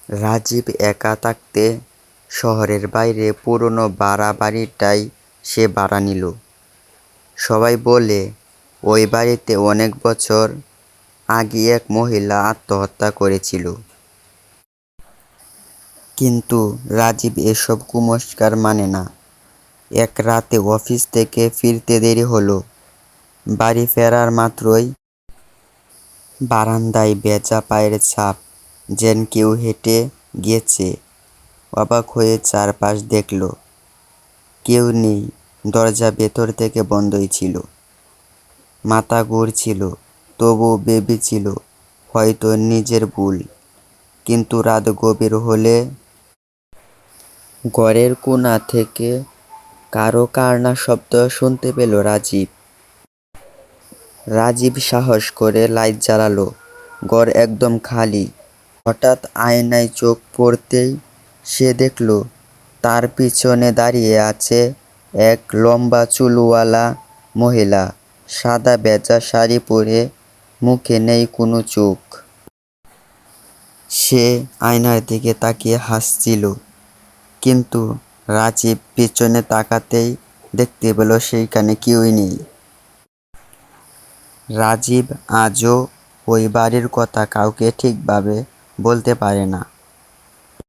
রাজীব একা থাকতে শহরের বাইরে পুরনো ভাড়া বাড়িটায় সে ভাড়া নিল। সবাই বলে ওই বাড়িতে অনেক বছর আগে এক মহিলা আত্মহত্যা করেছিল। কিন্তু রাজীব এসব কুসংস্কার মানে না। এক রাতে অফিস থেকে ফিরতে দেরি হলো। বাড়ি ফেরার মাত্রই বারান্দায় ভেজা পায়ের ছাপ, যেন কেউ হেঁটে গিয়েছে। অবাক হয়ে চারপাশ দেখল, কেউ নেই। দরজা ভেতর থেকে বন্ধই ছিল। মাথা ঘুরছিল, তবুও ভেবেছিল হয়তো নিজের ভুল। কিন্তু রাত গভীর হলে ঘরের কোণা থেকে কারো কান্নার শব্দ শুনতে পেল রাজীব। রাজীব সাহস করে লাইট জ্বালালো। ঘর একদম খালি। হঠাৎ আয়নায় চোখ পড়তেই সে দেখল তার পিছনে দাঁড়িয়ে আছে এক লম্বা চুলওয়ালা মহিলা, সাদা ভেজা শাড়ি পরে, মুখে নেই কোনো চোখ। সে আয়নার দিকে তাকিয়ে হাসছিল। কিন্তু রাজীব পিছনে তাকাতেই দেখতে পেল সেইখানে কেউই নেই। রাজীব আজও ওই বাড়ির কথা কাউকে ঠিকভাবে বলতে পারে না।